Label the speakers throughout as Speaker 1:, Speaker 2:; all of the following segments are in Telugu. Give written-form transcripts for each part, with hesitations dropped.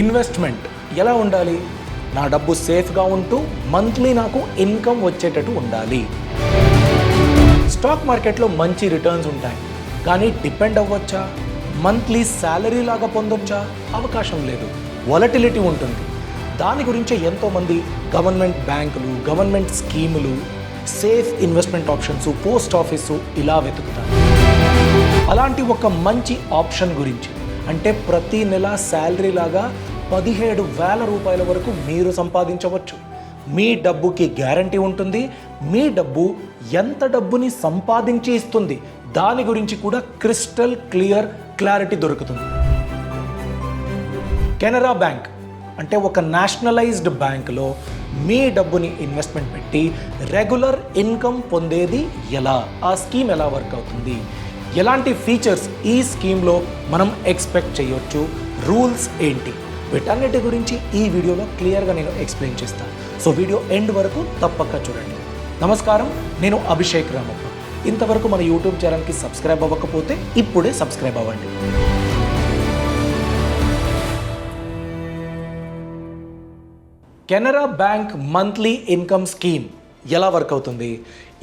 Speaker 1: ఇన్వెస్ట్మెంట్ ఎలా ఉండాలి? నా డబ్బు సేఫ్గా ఉంటూ మంత్లీ నాకు ఇన్కమ్ వచ్చేటట్టు ఉండాలి. స్టాక్ మార్కెట్లో మంచి రిటర్న్స్ ఉంటాయి, కానీ డిపెండ్ అవ్వచ్చా? మంత్లీ శాలరీ లాగా పొందొచ్చా? అవకాశం లేదు. వాలటిలిటీ ఉంటుంది. దాని గురించి ఎంతోమంది గవర్నమెంట్ బ్యాంకులు, గవర్నమెంట్ స్కీములు, safe investment options, post office ఇలా వెతుకుతారు. అలాంటి ఒక మంచి ఆప్షన్ గురించి, అంటే ప్రతి నెల శాలరీ లాగా 17,000 రూపాయల వరకు మీరు సంపాదించవచ్చు. మీ డబ్బుకి గ్యారంటీ ఉంటుంది. మీ డబ్బు ఎంత డబ్బుని సంపాదించి ఇస్తుంది దాని గురించి కూడా క్రిస్టల్ క్లారిటీ దొరుకుతుంది. కెనరా బ్యాంక్ అంటే ఒక నేషనలైజ్డ్ బ్యాంకులో మీ డబ్బుని ఇన్వెస్ట్మెంట్ పెట్టి రెగ్యులర్ ఇన్కమ్ పొందేది ఎలా? ఆ స్కీమ్ ఎలా వర్క్ అవుతుంది? ఎలాంటి ఫీచర్స్ ఈ స్కీమ్లో మనం ఎక్స్పెక్ట్ చేయొచ్చు? రూల్స్ ఏంటి? వీటన్నిటి గురించి ఈ వీడియోలో క్లియర్గా నేను ఎక్స్ప్లెయిన్ చేస్తాను. సో వీడియో ఎండ్ వరకు తప్పక చూడండి. నమస్కారం, నేను అభిషేక్ రామప్ప. ఇంతవరకు మన యూట్యూబ్ ఛానల్కి సబ్స్క్రైబ్ అవ్వకపోతే ఇప్పుడే సబ్స్క్రైబ్ అవ్వండి. Canara bank monthly income scheme ఎలా వర్క్ అవుతుంది?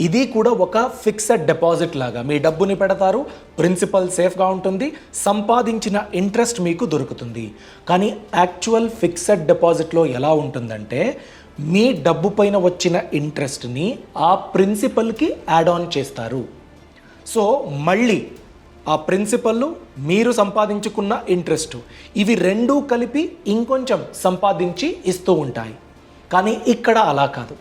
Speaker 1: ఇది కూడా ఒక ఫిక్స్డ్ డిపాజిట్ లాగా మీ డబ్బుని పెడతారు, ప్రిన్సిపల్ సేఫ్గా ఉంటుంది, సంపాదించిన ఇంట్రెస్ట్ మీకు దొరుకుతుంది. కానీ యాక్చువల్ ఫిక్స్డ్ డిపాజిట్లో ఎలా ఉంటుందంటే మీ డబ్బు పైన వచ్చిన ఇంట్రెస్ట్ని ఆ ప్రిన్సిపల్కి యాడ్ ఆన్ చేస్తారు. సో మళ్ళీ ఆ ప్రిన్సిపల్, మీరు సంపాదించుకున్న ఇంట్రెస్ట్, ఇవి రెండూ కలిపి ఇంకొంచెం సంపాదించి ఇస్తూ ఉంటాయి. కానీ ఇక్కడ అలా కాదు.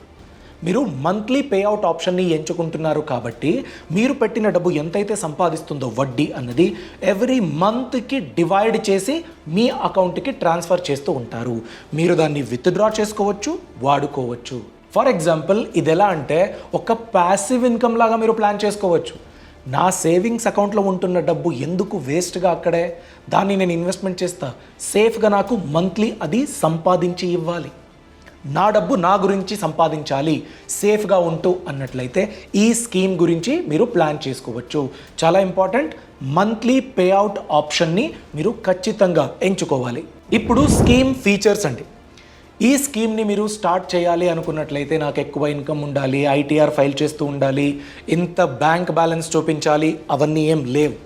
Speaker 1: మీరు మంత్లీ పేఅవుట్ ఆప్షన్ని ఎంచుకుంటున్నారు కాబట్టి మీరు పెట్టిన డబ్బు ఎంతైతే సంపాదిస్తుందో వడ్డీ అన్నది ఎవ్రీ మంత్కి డివైడ్ చేసి మీ అకౌంట్కి ట్రాన్స్ఫర్ చేస్తూ ఉంటారు. మీరు దాన్ని విత్డ్రా చేసుకోవచ్చు, వాడుకోవచ్చు. ఫర్ ఎగ్జాంపుల్ ఇది ఎలా అంటే ఒక ప్యాసివ్ ఇన్కమ్ లాగా మీరు ప్లాన్ చేసుకోవచ్చు. నా సేవింగ్స్ అకౌంట్లో ఉంటున్న డబ్బు ఎందుకు వేస్ట్గా అక్కడే, దాన్ని నేను ఇన్వెస్ట్మెంట్ చేస్తా, సేఫ్గా నాకు మంత్లీ అది సంపాదించి ఇవ్వాలి. నా డబ్బు నా గురించి సంపాదించాలి సేఫ్గా ఉంటూ అన్నట్లయితే ఈ స్కీమ్ గురించి మీరు ప్లాన్ చేసుకోవచ్చు. చాలా ఇంపార్టెంట్, మంత్లీ పేఅవుట్ ఆప్షన్ని మీరు ఖచ్చితంగా ఎంచుకోవాలి. ఇప్పుడు స్కీమ్ ఫీచర్స్ అండి. ఈ స్కీమ్ని మీరు స్టార్ట్ చేయాలి అనుకున్నట్లయితే నాకు ఎక్కువ ఇన్కమ్ ఉండాలి, ఐటీఆర్ ఫైల్ చేస్తూ ఉండాలి, ఇంత బ్యాంక్ బ్యాలెన్స్ చూపించాలి, అవన్నీ ఏం లేవు.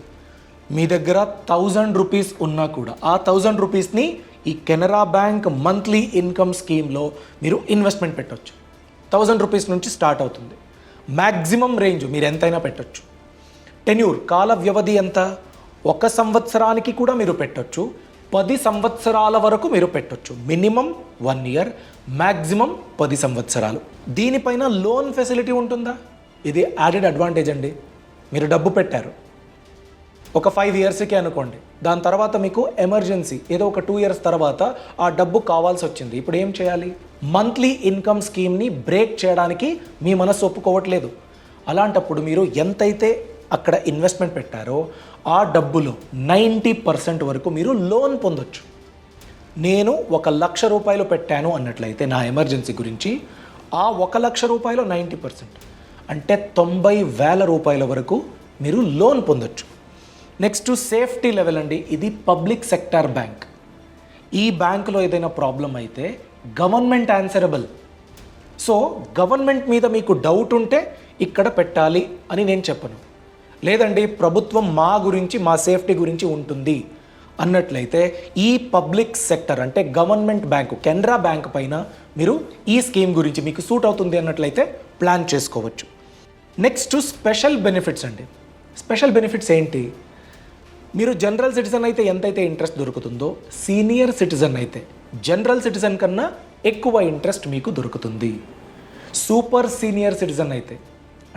Speaker 1: మీ దగ్గర 1000 రూపీస్ ఉన్నా కూడా ఆ 1000 రూపీస్ని ఈ కెనరా బ్యాంక్ మంత్లీ ఇన్కమ్ స్కీమ్లో మీరు ఇన్వెస్ట్మెంట్ పెట్టవచ్చు. 1000 రూపీస్ నుంచి స్టార్ట్ అవుతుంది. మ్యాక్సిమం రేంజ్ మీరు ఎంతైనా పెట్టవచ్చు. టెన్యూర్, కాల వ్యవధి ఎంత? 1 సంవత్సరానికి కూడా మీరు పెట్టవచ్చు, 10 సంవత్సరాల వరకు మీరు పెట్టవచ్చు. మినిమం 1 ఇయర్, మ్యాక్సిమం 10 సంవత్సరాలు. దీనిపైన లోన్ ఫెసిలిటీ ఉంటుందా? ఇది యాడెడ్ అడ్వాంటేజ్ అండి. మీరు డబ్బు పెట్టారు ఒక 5 ఇయర్స్కి అనుకోండి, దాని తర్వాత మీకు ఎమర్జెన్సీ ఏదో ఒక 2 ఇయర్స్ తర్వాత ఆ డబ్బు కావాల్సి వచ్చింది. ఇప్పుడు ఏం చేయాలి? మంత్లీ ఇన్కమ్ స్కీమ్ని బ్రేక్ చేయడానికి మీ మనసు ఒప్పుకోవట్లేదు. అలాంటప్పుడు మీరు ఎంతైతే అక్కడ ఇన్వెస్ట్మెంట్ పెట్టారో ఆ డబ్బులో 90% వరకు మీరు లోన్ పొందొచ్చు. నేను 1,00,000 రూపాయలు పెట్టాను అన్నట్లయితే నా ఎమర్జెన్సీ గురించి, ఆ 1,00,000 రూపాయలు 90% అంటే 90,000 రూపాయల వరకు మీరు లోన్ పొందొచ్చు. నెక్స్ట్ సేఫ్టీ లెవెల్ అండి. ఇది పబ్లిక్ సెక్టార్ బ్యాంక్. ఈ బ్యాంకులో ఏదైనా ప్రాబ్లం అయితే గవర్నమెంట్ ఆన్సరబుల్. సో గవర్నమెంట్ మీద మీకు డౌట్ ఉంటే ఇక్కడ పెట్టాలి అని నేను చెప్పను. లేదండి ప్రభుత్వం మా గురించి, మా సేఫ్టీ గురించి ఉంటుంది అన్నట్లయితే ఈ పబ్లిక్ సెక్టర్ అంటే గవర్నమెంట్ బ్యాంకు కెనరా బ్యాంక్ పైన మీరు ఈ స్కీమ్ గురించి మీకు సూట్ అవుతుంది అన్నట్లయితే ప్లాన్ చేసుకోవచ్చు. నెక్స్ట్ స్పెషల్ బెనిఫిట్స్ అండి. స్పెషల్ బెనిఫిట్స్ ఏంటి? మీరు జనరల్ సిటిజన్ అయితే ఎంతైతే ఇంట్రెస్ట్ దొరుకుతుందో, సీనియర్ సిటిజన్ అయితే జనరల్ సిటిజన్ కన్నా ఎక్కువ ఇంట్రెస్ట్ మీకు దొరుకుతుంది. సూపర్ సీనియర్ సిటిజన్ అయితే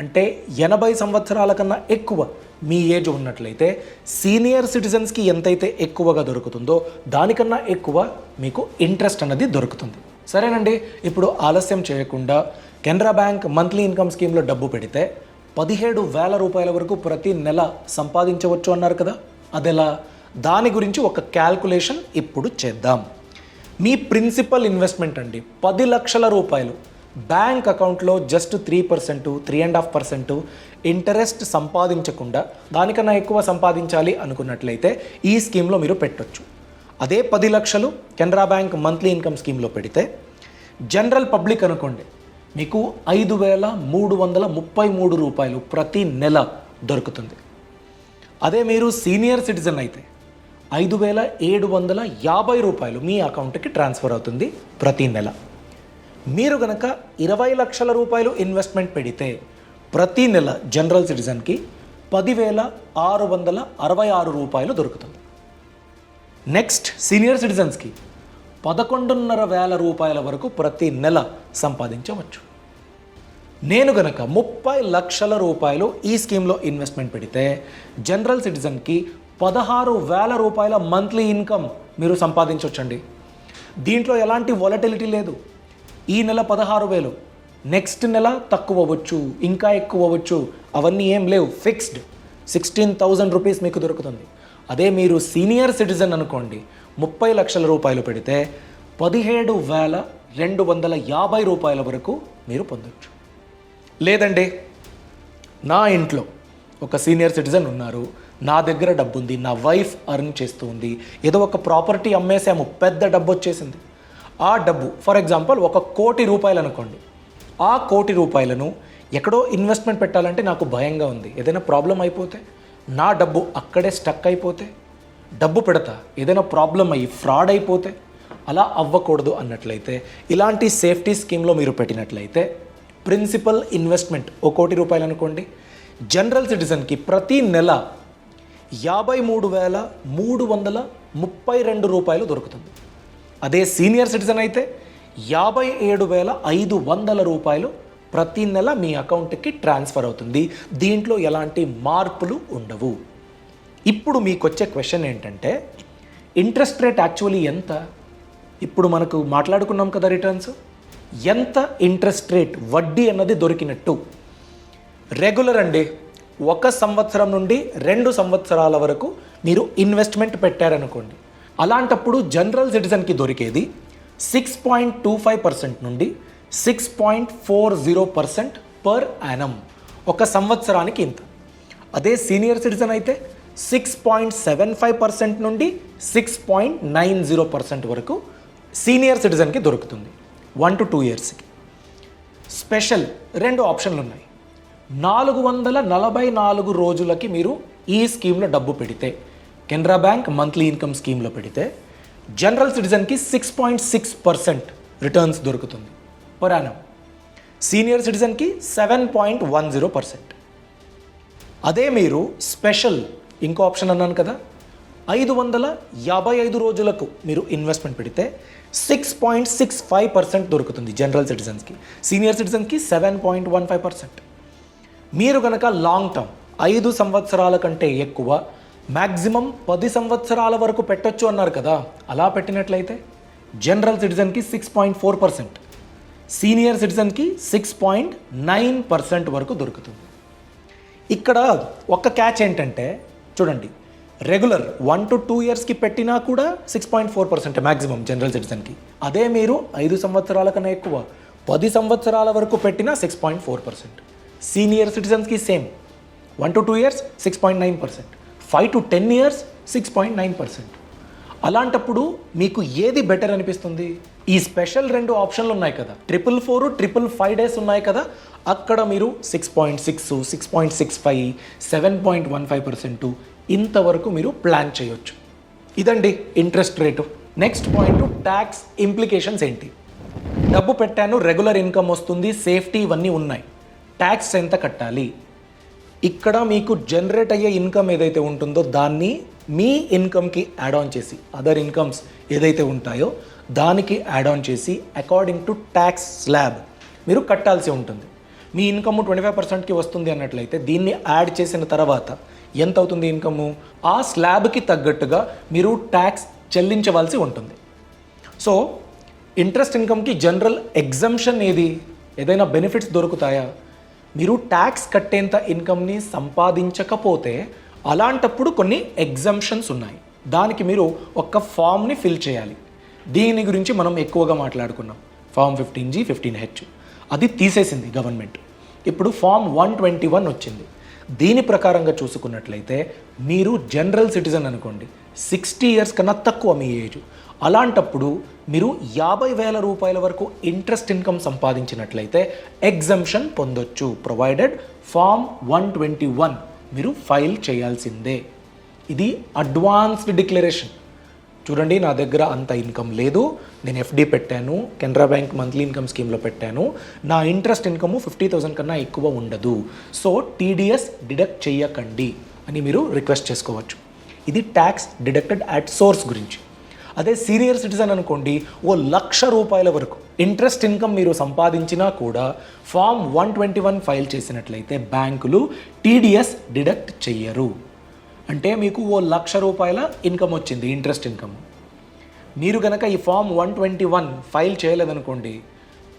Speaker 1: అంటే 80 సంవత్సరాల కన్నా ఎక్కువ మీ ఏజ్ ఉన్నట్లయితే సీనియర్ సిటిజన్స్కి ఎంతైతే ఎక్కువగా దొరుకుతుందో దానికన్నా ఎక్కువ మీకు ఇంట్రెస్ట్ అన్నది దొరుకుతుంది. సరేనండి, ఇప్పుడు ఆలస్యం చేయకుండా కెనరా బ్యాంక్ మంత్లీ ఇన్కమ్ స్కీమ్లో డబ్బు పెడితే 17,000 రూపాయల వరకు ప్రతి నెల సంపాదించవచ్చు అన్నారు కదా, అదెలా? దాని గురించి ఒక క్యాల్కులేషన్ ఇప్పుడు చేద్దాం. మీ ప్రిన్సిపల్ ఇన్వెస్ట్మెంట్ అండి 10 లక్షల రూపాయలు. బ్యాంక్ అకౌంట్లో జస్ట్ 3%, 3.5% ఇంట్రెస్ట్ సంపాదించకుండా దానికన్నా ఎక్కువ సంపాదించాలి అనుకున్నట్లయితే ఈ స్కీమ్లో మీరు పెట్టొచ్చు. అదే 10 లక్షలు కెనరా బ్యాంక్ మంత్లీ ఇన్కమ్ స్కీమ్లో పెడితే జనరల్ పబ్లిక్ అనుకోండి మీకు 5,333 రూపాయలు ప్రతి నెల దొరుకుతుంది. అదే మీరు సీనియర్ సిటిజన్ అయితే 5,750 రూపాయలు మీ అకౌంట్కి ట్రాన్స్ఫర్ అవుతుంది ప్రతి నెల. మీరు కనుక 20 లక్షల రూపాయలు ఇన్వెస్ట్మెంట్ పెడితే ప్రతి నెల జనరల్ సిటిజన్కి 10,666 రూపాయలు దొరుకుతుంది. నెక్స్ట్ సీనియర్ సిటిజన్స్కి 11,500 రూపాయల వరకు ప్రతి నెల సంపాదించవచ్చు. నేను గనక 30 లక్షల రూపాయలు ఈ స్కీమ్లో ఇన్వెస్ట్మెంట్ పెడితే జనరల్ సిటిజన్కి 16,000 రూపాయల మంత్లీ ఇన్కమ్ మీరు సంపాదించవచ్చండి. దీంట్లో ఎలాంటి వాలటిలిటీ లేదు. ఈ నెల 16,000, నెక్స్ట్ నెల తక్కువ అవ్వచ్చు, ఇంకా ఎక్కువ అవ్వచ్చు, అవన్నీ ఏం లేవు. ఫిక్స్డ్ 16,000 రూపీస్ మీకు దొరుకుతుంది. అదే మీరు సీనియర్ సిటిజన్ అనుకోండి 30 లక్షల రూపాయలు పెడితే 17,250 రూపాయల వరకు మీరు పొందొచ్చు. లేదండి నా ఇంట్లో ఒక సీనియర్ సిటిజన్ ఉన్నారు, నా దగ్గర డబ్బు ఉంది, నా వైఫ్ అర్న్ చేస్తూ ఉంది, ఏదో ఒక ప్రాపర్టీ అమ్మేసాము, పెద్ద డబ్బు వచ్చేసింది. ఆ డబ్బు ఫర్ ఎగ్జాంపుల్ 1,00,00,000 రూపాయలు అనుకోండి. ఆ 1,00,00,000 రూపాయలను ఎక్కడో ఇన్వెస్ట్మెంట్ పెట్టాలంటే నాకు భయంగా ఉంది. ఏదైనా ప్రాబ్లం అయిపోతే, నా డబ్బు అక్కడే స్టక్ అయిపోతే, డబ్బు పెడతా ఏదైనా ప్రాబ్లం అయ్యి ఫ్రాడ్ అయిపోతే, అలా అవ్వకూడదు అన్నట్లయితే ఇలాంటి సేఫ్టీ స్కీమ్లో మీరు పెట్టినట్లయితే ప్రిన్సిపల్ ఇన్వెస్ట్మెంట్ 1,00,00,000 రూపాయలు అనుకోండి, జనరల్ సిటిజన్కి ప్రతి నెల 53,332 రూపాయలు దొరుకుతుంది. అదే సీనియర్ సిటిజన్ అయితే 57,500 రూపాయలు ప్రతి నెల మీ అకౌంట్కి ట్రాన్స్ఫర్ అవుతుంది. దీంట్లో ఎలాంటి మార్పులు ఉండవు. ఇప్పుడు మీకు వచ్చే క్వశ్చన్ ఏంటంటే ఇంట్రెస్ట్ రేట్ యాక్చువల్లీ ఎంత? ఇప్పుడు మనకు మాట్లాడుకున్నాం కదా రిటర్న్స్, ఎంత ఇంట్రెస్ట్ రేట్ వడ్డీ అన్నది దొరికినట్టు? రెగ్యులర్ అండి, 1 సంవత్సరం నుండి 2 సంవత్సరాల వరకు మీరు ఇన్వెస్ట్మెంట్ పెట్టారనుకోండి, అలాంటప్పుడు జనరల్ సిటిజన్కి దొరికేది 6.25% నుండి 6.40% పర్ యానం, 1 సంవత్సరానికి ఇంత. అదే సీనియర్ సిటిజన్ అయితే 6.75% నుండి 6.90% వరకు సీనియర్ సిటిజన్కి దొరుకుతుంది 1 to 2 ఇయర్స్కి. స్పెషల్ 2 ఆప్షన్లు ఉన్నాయి. 444 రోజులకి మీరు ఈ స్కీమ్లో డబ్బు పెడితే, కెనరా బ్యాంక్ మంత్లీ ఇన్కమ్ స్కీమ్లో పెడితే జనరల్ సిటిజన్కి 6.6% రిటర్న్స్ దొరుకుతుంది పర్ యానం, సీనియర్ సిటిజన్కి 7.10%. అదే మీరు స్పెషల్ ఇంకో ఆప్షన్ అన్నాను కదా, 555 రోజులకు మీరు ఇన్వెస్ట్మెంట్ పెడితే 6.65% దొరుకుతుంది జనరల్ సిటిజన్స్కి, సీనియర్ సిటిజన్కి 7.15%. మీరు కనుక లాంగ్ టర్మ్ 5 సంవత్సరాల కంటే ఎక్కువ, మ్యాక్సిమం 10 సంవత్సరాల వరకు పెట్టొచ్చు అన్నారు కదా, అలా పెట్టినట్లయితే జనరల్ సిటిజన్కి 6.4%, సీనియర్ సిటిజన్కి 6.9% వరకు దొరుకుతుంది. ఇక్కడ ఒక క్యాచ్ ఏంటంటే చూడండి, రెగ్యులర్ 1 to 2 ఇయర్స్కి పెట్టినా కూడా 6.4% మ్యాక్సిమం జనరల్ సిటిజన్కి. అదే మీరు 5 సంవత్సరాల కన్నా ఎక్కువ 10 సంవత్సరాల వరకు పెట్టినా 6.4%. సీనియర్ సిటిజన్స్కి same, 1 to 2 years 6.9%, 5 to 10 years 6.9%. అలాంటప్పుడు మీకు ఏది బెటర్ అనిపిస్తుంది? ఈ స్పెషల్ 2 ఆప్షన్లు ఉన్నాయి కదా, 444, 555 డేస్ ఉన్నాయి కదా, అక్కడ మీరు 6.6, 6.65, 7.15% ఇంతవరకు మీరు ప్లాన్ చేయొచ్చు. ఇదండి interest rate. Next point, tax implications ఏంటి? డబ్బు పెట్టాను, రెగ్యులర్ ఇన్కమ్ వస్తుంది, సేఫ్టీ ఇవన్నీ ఉన్నాయి, ట్యాక్స్ ఎంత కట్టాలి? ఇక్కడ మీకు జనరేట్ అయ్యే ఇన్కమ్ ఏదైతే ఉంటుందో దాన్ని మీ ఇన్కమ్కి యాడ్ ఆన్ చేసి, అదర్ ఇన్కమ్స్ ఏదైతే ఉంటాయో దానికి యాడ్ ఆన్ చేసి అకార్డింగ్ టు ట్యాక్స్ స్లాబ్ మీరు కట్టాల్సి ఉంటుంది. మీ ఇన్కమ్ 25%కి వస్తుంది అన్నట్లయితే దీన్ని యాడ్ చేసిన తర్వాత ఎంత అవుతుంది ఇన్కము? ఆ స్లాబ్కి తగ్గట్టుగా మీరు ట్యాక్స్ చెల్లించవలసి ఉంటుంది. సో ఇంట్రెస్ట్ ఇన్కమ్కి జనరల్ ఎగ్జంప్షన్ ఏది? ఏదైనా బెనిఫిట్స్ దొరుకుతాయా? మీరు ట్యాక్స్ కట్టేంత ఇన్కమ్ని సంపాదించకపోతే అలాంటప్పుడు కొన్ని ఎగ్జంప్షన్స్ ఉన్నాయి. దానికి మీరు ఒక ఫామ్ని ఫిల్ చేయాలి. దీని గురించి మనం ఎక్కువగా మాట్లాడుకున్నాం, ఫామ్ 15G, 15H. అది తీసేసింది గవర్నమెంట్. ఇప్పుడు ఫామ్ 121 వచ్చింది. దీని ప్రకారంగా చూసుకున్నట్లయితే మీరు జనరల్ సిటిజన్ అనుకోండి, 60 ఇయర్స్ కన్నా తక్కువ మీ ఏజ్, అలాంటప్పుడు మీరు 50,000 రూపాయల వరకు ఇంట్రెస్ట్ ఇన్కమ్ సంపాదించినట్లయితే ఎగ్జంప్షన్ పొందొచ్చు, ప్రొవైడెడ్ ఫామ్ 121 మీరు ఫైల్ చేయాల్సిందే. ఇది అడ్వాన్స్డ్ డిక్లరేషన్. చూడండి, నా దగ్గర అంత ఇన్కమ్ లేదు, నేను ఎఫ్డి పెట్టాను, కెనరా బ్యాంక్ మంత్లీ ఇన్కమ్ స్కీమ్లో పెట్టాను, నా ఇంట్రెస్ట్ ఇన్కమ్ 50,000 కన్నా ఎక్కువ ఉండదు, సో టీడీఎస్ డిడక్ట్ చేయకండి అని మీరు రిక్వెస్ట్ చేసుకోవచ్చు. ఇది ట్యాక్స్ డిడక్టెడ్ అట్ సోర్స్ గురించి. అదే సీనియర్ సిటిజన్ అనుకోండి, 1,00,000 రూపాయల వరకు ఇంట్రెస్ట్ ఇన్కమ్ మీరు సంపాదించినా కూడా ఫామ్ 121 ఫైల్ చేసినట్లయితే బ్యాంకులు టీడీఎస్ డిడక్ట్ చెయ్యరు. అంటే మీకు 1,00,000 రూపాయల ఇన్కమ్ వచ్చింది, ఇంట్రెస్ట్ ఇన్కమ్. మీరు కనుక ఈ ఫామ్ 121 ఫైల్ చేయలేదనుకోండి,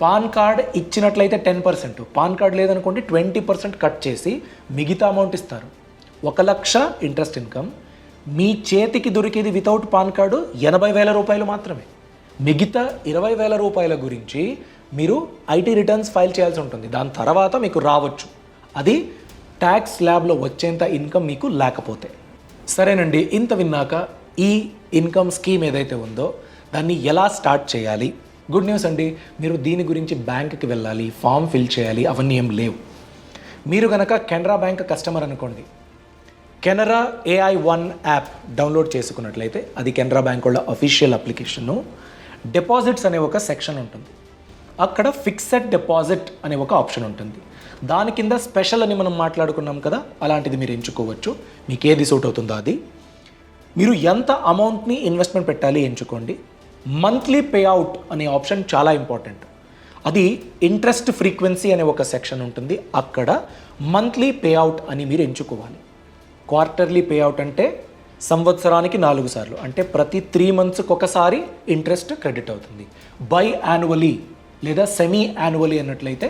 Speaker 1: పాన్ కార్డ్ ఇచ్చినట్లయితే 10%, పాన్ కార్డ్ లేదనుకోండి 20% కట్ చేసి మిగతా అమౌంట్ ఇస్తారు. 1,00,000 ఇంట్రెస్ట్ ఇన్కమ్, మీ చేతికి దొరికేది వితౌట్ పాన్ కార్డు 80,000 రూపాయలు మాత్రమే. మిగతా 20,000 రూపాయల గురించి మీరు ఐటీ రిటర్న్స్ ఫైల్ చేయాల్సి ఉంటుంది. దాని తర్వాత మీకు రావచ్చు, అది ట్యాక్స్ స్లాబ్లో వచ్చేంత ఇన్కమ్ మీకు లేకపోతే. సరేనండి, ఇంత విన్నాక ఈ ఇన్కమ్ స్కీమ్ ఏదైతే ఉందో దాన్ని ఎలా స్టార్ట్ చేయాలి? గుడ్ న్యూస్ అండి, మీరు దీని గురించి బ్యాంక్కి వెళ్ళాలి, ఫామ్ ఫిల్ చేయాలి, అవన్నీ ఏం లేవు. మీరు కనుక కెనరా బ్యాంక్ కస్టమర్ అనుకోండి, కెనరా AI1 యాప్ డౌన్లోడ్ చేసుకున్నట్లయితే, అది కెనరా బ్యాంక్ వాళ్ళ అఫీషియల్ అప్లికేషను, డిపాజిట్స్ అనే ఒక సెక్షన్ ఉంటుంది. అక్కడ ఫిక్సెడ్ డిపాజిట్ అనే ఒక ఆప్షన్ ఉంటుంది. దాని కింద స్పెషల్ అని మనం మాట్లాడుకున్నాం కదా, అలాంటిది మీరు ఎంచుకోవచ్చు, మీకు ఏది సూట్ అవుతుందో అది. మీరు ఎంత అమౌంట్ని ఇన్వెస్ట్మెంట్ పెట్టాలి ఎంచుకోండి. మంత్లీ పే అవుట్ అనే ఆప్షన్ చాలా ఇంపార్టెంట్. అది ఇంట్రెస్ట్ ఫ్రీక్వెన్సీ అనే ఒక సెక్షన్ ఉంటుంది, అక్కడ మంత్లీ పే అవుట్ అని మీరు ఎంచుకోవాలి. క్వార్టర్లీ పే అవుట్ అంటే సంవత్సరానికి 4 సార్లు, అంటే ప్రతి 3 మంత్స్కి ఒకసారి ఇంట్రెస్ట్ క్రెడిట్ అవుతుంది. బై యాన్యువలీ లేదా సెమీ యాన్యువలీ అన్నట్లయితే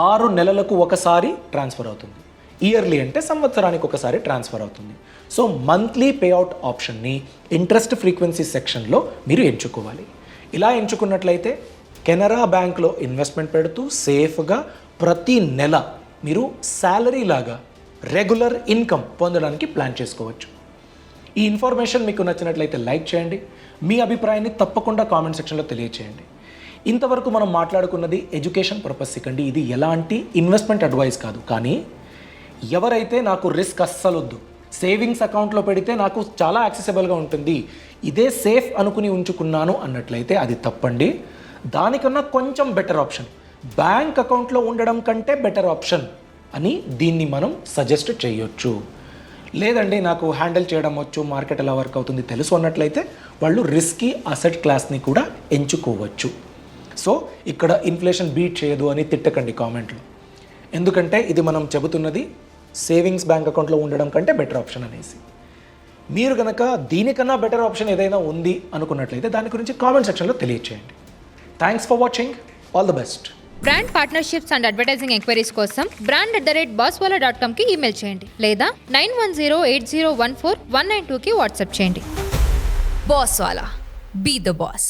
Speaker 1: 6 నెలలకు ఒకసారి ట్రాన్స్ఫర్ అవుతుంది. ఇయర్లీ అంటే సంవత్సరానికి ఒకసారి ట్రాన్స్ఫర్ అవుతుంది. సో మంత్లీ పేఅవుట్ ఆప్షన్ని ఇంట్రెస్ట్ ఫ్రీక్వెన్సీ సెక్షన్లో మీరు ఎంచుకోవాలి. ఇలా ఎంచుకున్నట్లయితే కెనరా బ్యాంక్లో ఇన్వెస్ట్మెంట్ పెడుతూ సేఫ్గా ప్రతి నెల మీరు శాలరీ లాగా రెగ్యులర్ ఇన్కమ్ పొందడానికి ప్లాన్ చేసుకోవచ్చు. ఈ ఇన్ఫర్మేషన్ మీకు నచ్చినట్లయితే లైక్ చేయండి, మీ అభిప్రాయాన్ని తప్పకుండా కామెంట్ సెక్షన్లో తెలియచేయండి. ఇంతవరకు మనం మాట్లాడుకున్నది ఎడ్యుకేషన్ పర్పస్ కండి, ఇది ఎలాంటి ఇన్వెస్ట్మెంట్ అడ్వైస్ కాదు. కానీ ఎవరైతే నాకు రిస్క్ అస్సలు వద్దు, సేవింగ్స్ అకౌంట్లో పెడితే నాకు చాలా యాక్సెసిబుల్గా ఉంటుంది, ఇదే సేఫ్ అనుకుని ఉంచుకున్నాను అన్నట్లయితే అది తప్పండి. దానికన్నా కొంచెం బెటర్ ఆప్షన్ బ్యాంక్ అకౌంట్లో ఉండడం కంటే బెటర్ ఆప్షన్ అని దీన్ని మనం సజెస్ట్ చేయొచ్చు. లేదండి నాకు హ్యాండిల్ చేయడం వచ్చు, మార్కెట్ ఎలా వర్క్ అవుతుంది తెలుసు అన్నట్లయితే వాళ్ళు రిస్కీ అసెట్ క్లాస్ని కూడా ఎంచుకోవచ్చు. సో ఇక్కడ ఇన్ఫ్లేషన్ బీట్ చేయదు అని తిట్టకండి కామెంట్లో, ఎందుకంటే ఇది మనం చెబుతున్నది సేవింగ్స్ బ్యాంక్ అకౌంట్లో ఉండడం కంటే బెటర్ ఆప్షన్ అనేసి. మీరు కనుక దీనికన్నా బెటర్ ఆప్షన్ ఏదైనా ఉంది అనుకున్నట్లయితే దాని గురించి కామెంట్ సెక్షన్లో తెలియచేయండి. Thanks for watching, all the best.
Speaker 2: Brand partnerships and advertising enquiries కోసం brand@bosswala.comకి ఈమెయిల్ చేయండి లేదా 9108014192కి వాట్సాప్ చేయండి.
Speaker 3: Bosswala, be the boss.